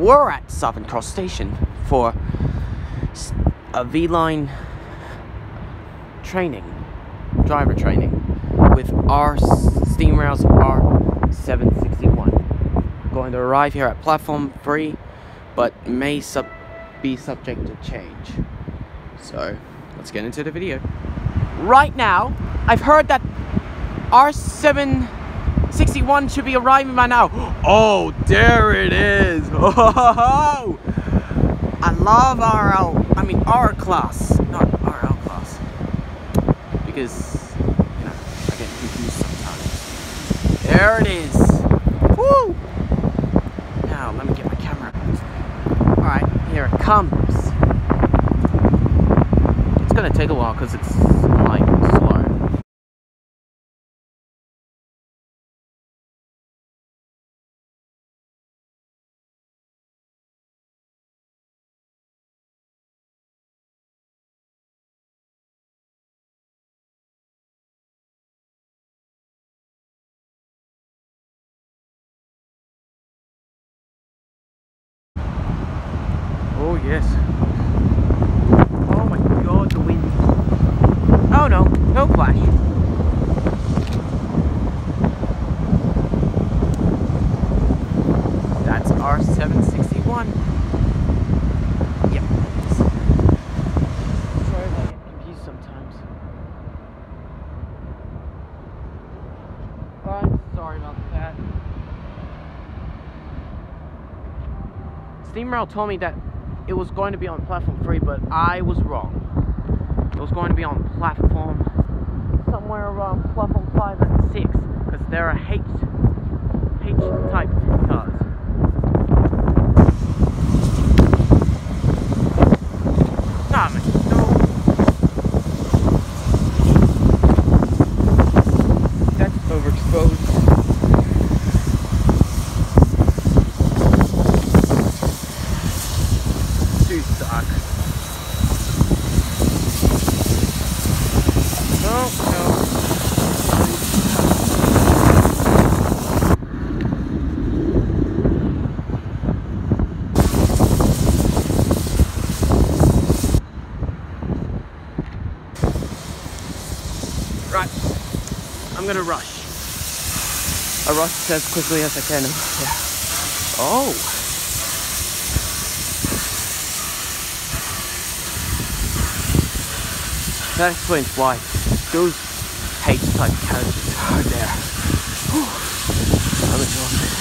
we're at Southern Cross Station for a V-Line training, driver training, with our SteamRails R761. Going to arrive here at platform 3, but may be subject to change. So, let's get into the video. Right now, I've heard that R761 should be arriving by now. Oh, there it is. Oh, I love R class, not RL class, because I get confused sometimes. There it is. Woo! Now let me get my camera. All right, here it comes. It's gonna take a while because it's like slow. Oh yes. Oh my god, the wind. Oh no, no flash. That's R761. Yep. Sorry if I get confused sometimes. I'm sorry about that. SteamRail told me that it was going to be on platform 3, but I was wrong. It was going to be on platform somewhere around platform 5 and 6, because there are H-type cars. Nah, man, no. That's overexposed. Right, I'm gonna rush. I rush as quickly as I can. Yeah. Oh. That explains why those H-type carriages are there. Whew. I'm exhausted.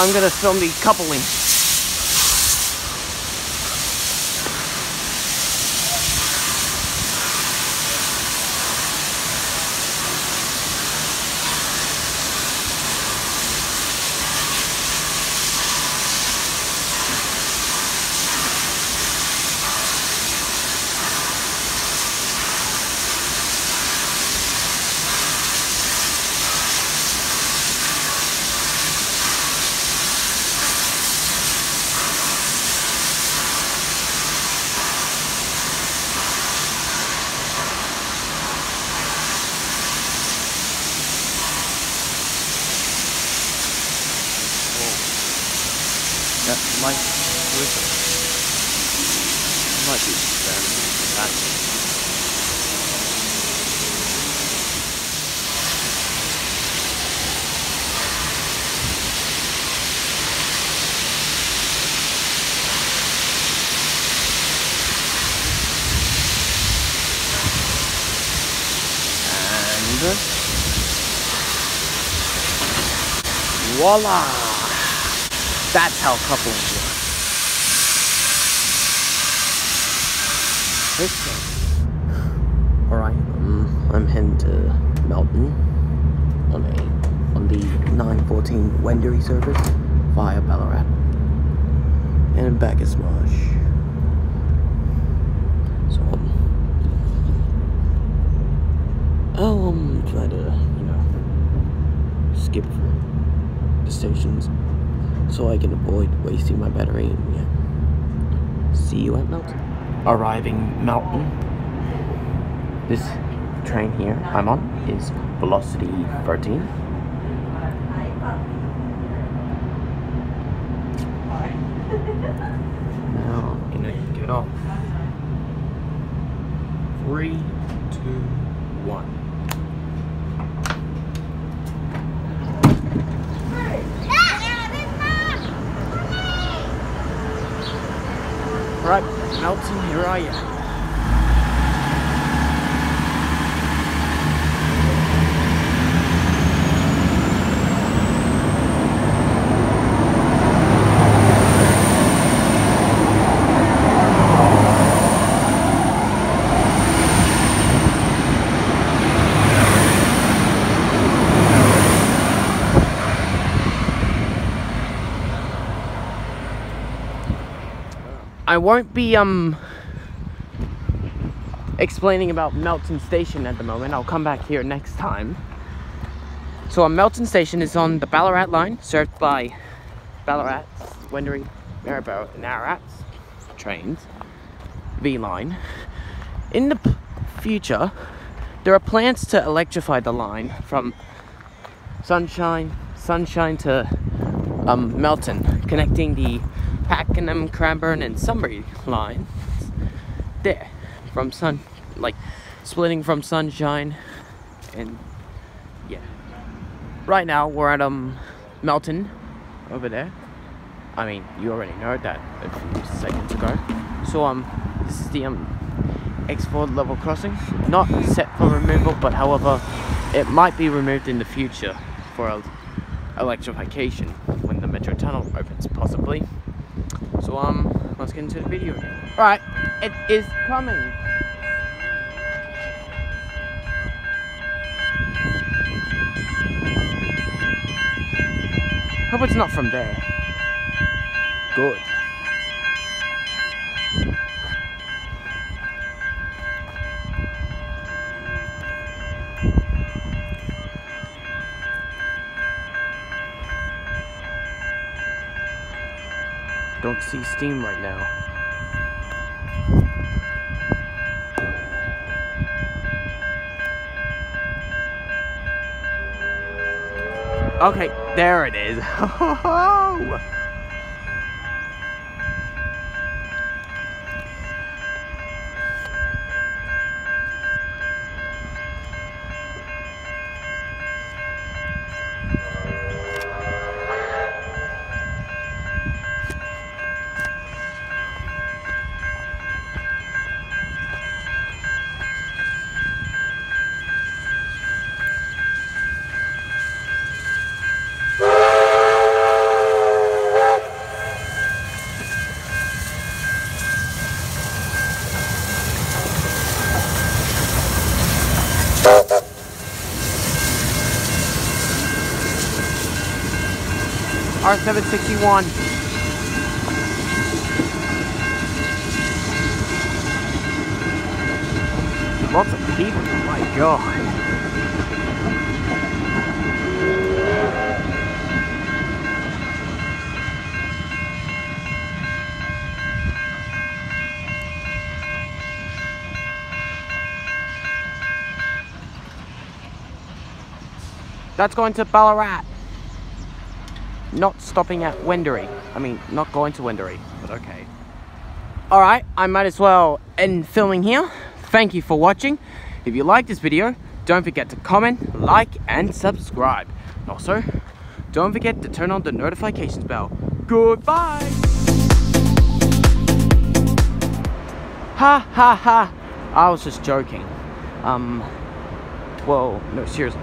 I'm gonna film the coupling. That might be that. And voila! That's how coupling works. Okay. Alright, I'm heading to Melton. on the 914 Wendouree service via Ballarat and back at Smosh. So I'll try to, skip the stations so I can avoid wasting my battery. And yeah, see you at Melton. Arriving Melton. This train here I'm on is Velocity 13. Now I'm gonna get off. 3, 2, 1. Right, Melton, here I am. I won't be explaining about Melton Station at the moment. I'll come back here next time. So Melton Station is on the Ballarat line, served by Ballarat, Wendouree, Maryborough and Ararat trains, V line. In the future, there are plans to electrify the line from Sunshine to Melton, connecting the Pakenham, Cranbourne and Sunbury lines there, from splitting from Sunshine. And yeah, right now we're at Melton over there. I mean, you already know that a few seconds ago. So this is the X4 level crossing, not set for removal, but however it might be removed in the future for electrification when the metro tunnel opens, possibly. So let's get into the video. Alright, it is coming. Hope it's not from there. Good. Don't see steam right now. Okay, there it is. R761. Lots of people, oh my god. That's going to Ballarat. Not stopping at Wendouree. I mean, not going to Wendouree, but okay. Alright, I might as well end filming here. Thank you for watching. If you like this video, don't forget to comment, like, and subscribe. And also, don't forget to turn on the notifications bell. Goodbye! Ha ha ha! I was just joking. Well, no, seriously.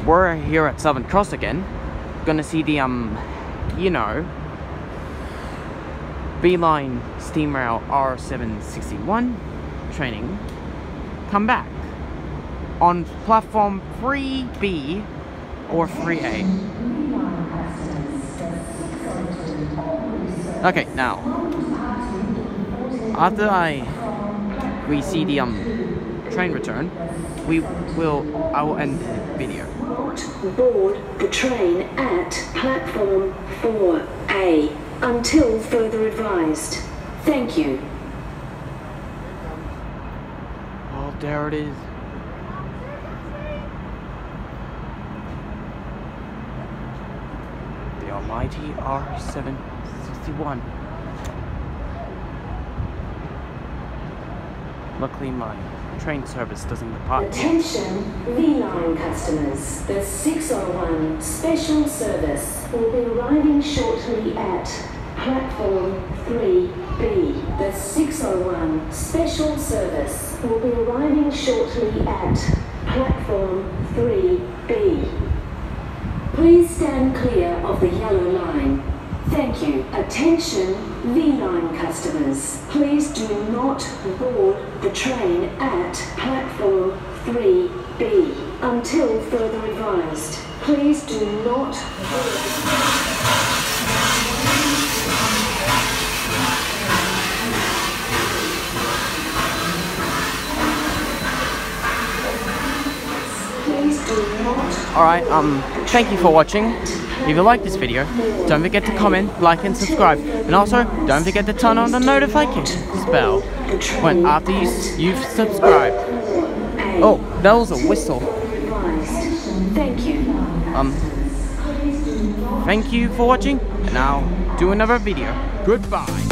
We're here at Southern Cross again. Gonna see the, B-Line Steam Rail R761 training come back. on platform 3B or 3A. Okay, now after we see the train return, I will end the video. Board the train at platform 4A until further advised. Thank you. Oh, there it is. The almighty R761. Luckily, my train service doesn't depart yet. Attention V-Line customers. The 601 special service will be arriving shortly at platform 3B. The 601 special service will be arriving shortly at platform 3B. Please stand clear of the yellow line. Thank you. Attention V-Line customers. Please do not board the train at platform 3B until further advised. Please do not board. Alright, thank you for watching. If you like this video, don't forget to comment, like and subscribe. And also, don't forget to turn on the notification bell when after you've subscribed. Oh, that was a whistle. Thank you. Thank you for watching, and I'll do another video. Goodbye.